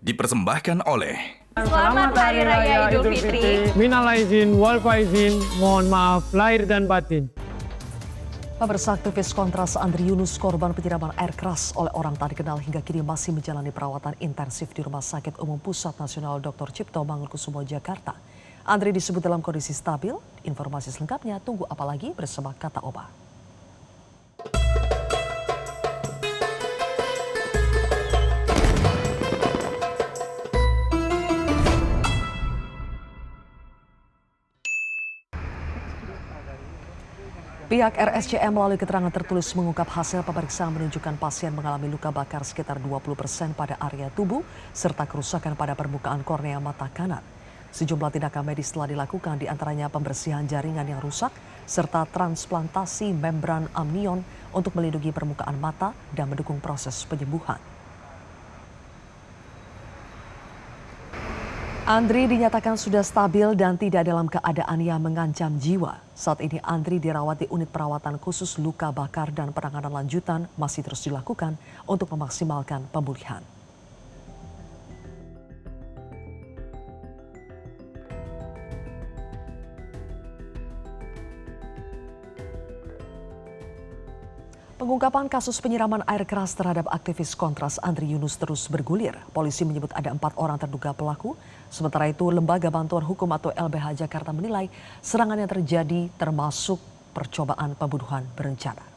dipersembahkan oleh Selamat Hari Raya Idul Fitri. Minal aizin, wal faizin, mohon maaf lahir dan batin. Pemirsa, aktivis Kontras Andri Yunus, korban penyiraman air keras oleh orang tak dikenal hingga kini masih menjalani perawatan intensif di Rumah Sakit Umum Pusat Nasional Dr. Cipto Mangunkusumo, Jakarta. Andri disebut dalam kondisi stabil. Informasi selengkapnya tunggu apalagi bersama Kata Oba. Pihak RSCM melalui keterangan tertulis mengungkap hasil pemeriksaan menunjukkan pasien mengalami luka bakar sekitar 20% pada area tubuh serta kerusakan pada permukaan kornea mata kanan. Sejumlah tindakan medis telah dilakukan, diantaranya pembersihan jaringan yang rusak serta transplantasi membran amnion untuk melindungi permukaan mata dan mendukung proses penyembuhan. Andri dinyatakan sudah stabil dan tidak dalam keadaan yang mengancam jiwa. Saat ini Andri dirawat di unit perawatan khusus luka bakar dan penanganan lanjutan masih terus dilakukan untuk memaksimalkan pemulihan. Pengungkapan kasus penyiraman air keras terhadap aktivis Kontras Andri Yunus terus bergulir. Polisi menyebut ada 4 orang terduga pelaku. Sementara itu, Lembaga Bantuan Hukum atau LBH Jakarta menilai serangan yang terjadi termasuk percobaan pembunuhan berencana.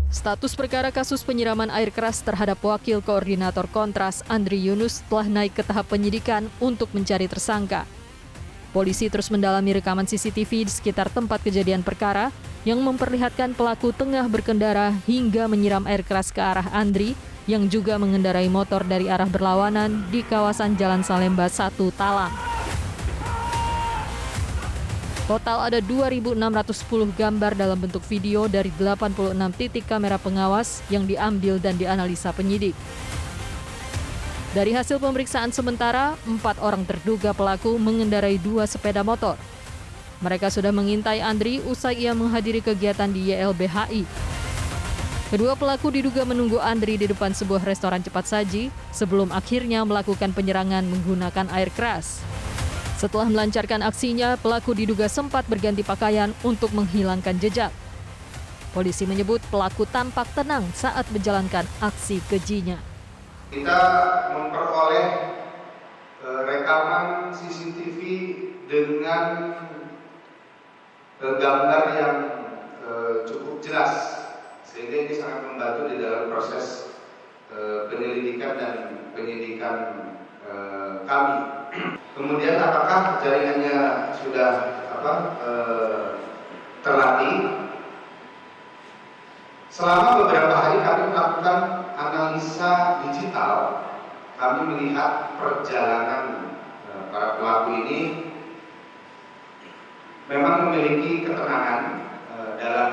Status perkara kasus penyiraman air keras terhadap Wakil Koordinator Kontras Andri Yunus telah naik ke tahap penyidikan untuk mencari tersangka. Polisi terus mendalami rekaman CCTV di sekitar tempat kejadian perkara yang memperlihatkan pelaku tengah berkendara hingga menyiram air keras ke arah Andri yang juga mengendarai motor dari arah berlawanan di kawasan Jalan Salemba 1 Talang. Total ada 2.610 gambar dalam bentuk video dari 86 titik kamera pengawas yang diambil dan dianalisa penyidik. Dari hasil pemeriksaan sementara, 4 orang terduga pelaku mengendarai 2 sepeda motor. Mereka sudah mengintai Andri usai ia menghadiri kegiatan di YLBHI. Kedua pelaku diduga menunggu Andri di depan sebuah restoran cepat saji sebelum akhirnya melakukan penyerangan menggunakan air keras. Setelah melancarkan aksinya, pelaku diduga sempat berganti pakaian untuk menghilangkan jejak. Polisi menyebut pelaku tampak tenang saat menjalankan aksi kejinya. Kita memperoleh rekaman CCTV dengan gambar yang cukup jelas, sehingga ini sangat membantu di dalam proses penyelidikan dan penyidikan kami. Kemudian apakah jaringannya sudah terlatih? Selama beberapa hari kami melakukan analisa digital, kami melihat perjalanan para pelaku ini memang memiliki ketenangan dalam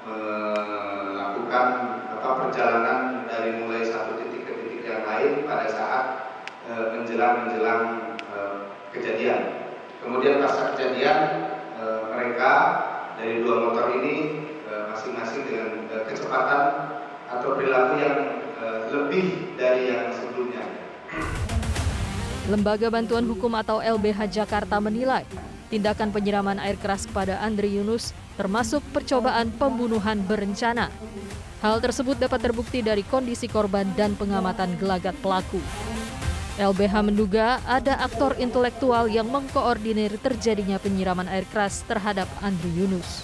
melakukan perjalanan dari mulai satu titik ke titik yang lain pada saat menjelang kejadian. Kemudian pasca kejadian mereka dari 2 motor ini masing-masing dengan kecepatan atau perilaku yang lebih dari yang sebelumnya. Lembaga Bantuan Hukum atau LBH Jakarta menilai tindakan penyiraman air keras kepada Andri Yunus termasuk percobaan pembunuhan berencana. Hal tersebut dapat terbukti dari kondisi korban dan pengamatan gelagat pelaku. LBH menduga ada aktor intelektual yang mengkoordinir terjadinya penyiraman air keras terhadap Andri Yunus.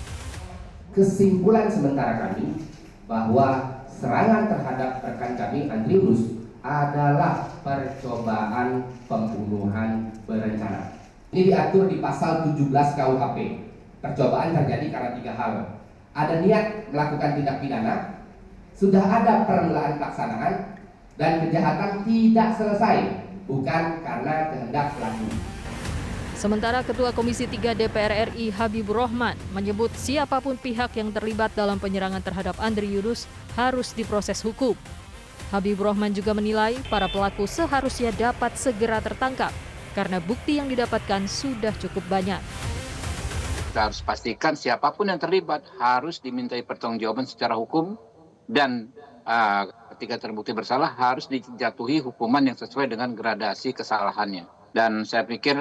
Kesimpulan sementara kami bahwa serangan terhadap rekan kami Andri Yunus adalah percobaan pembunuhan berencana. Ini diatur di pasal 17 KUHP. Percobaan terjadi karena 3 hal. Ada niat melakukan tindak pidana, sudah ada permulaan pelaksanaan, dan kejahatan tidak selesai, bukan karena kehendak pelaku. Sementara Ketua Komisi 3 DPR RI Habibur Rahman menyebut siapapun pihak yang terlibat dalam penyerangan terhadap Andri Yunus harus diproses hukum. Habibur Rahman juga menilai para pelaku seharusnya dapat segera tertangkap karena bukti yang didapatkan sudah cukup banyak. Kita harus pastikan siapapun yang terlibat harus dimintai pertanggungjawaban secara hukum dan ketika terbukti bersalah harus dijatuhi hukuman yang sesuai dengan gradasi kesalahannya. Dan saya pikir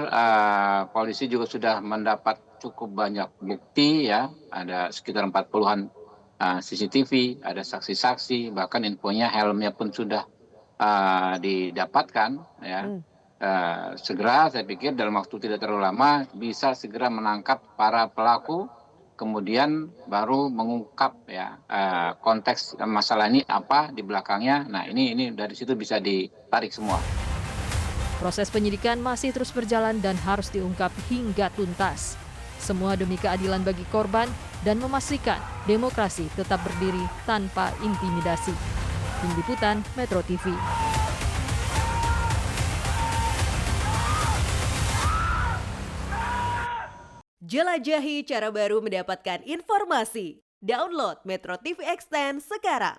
polisi juga sudah mendapat cukup banyak bukti ya, ada sekitar 40-an CCTV, ada saksi-saksi, bahkan infonya helmnya pun sudah didapatkan ya. Segera saya pikir dalam waktu tidak terlalu lama bisa segera menangkap para pelaku, kemudian baru mengungkap ya konteks masalah ini apa di belakangnya. Nah ini dari situ bisa ditarik semua. Proses penyidikan masih terus berjalan dan harus diungkap hingga tuntas. Semua demi keadilan bagi korban dan memastikan demokrasi tetap berdiri tanpa intimidasi. Tim Liputan Metro TV. Jelajahi cara baru mendapatkan informasi. Download Metro TV Extend sekarang.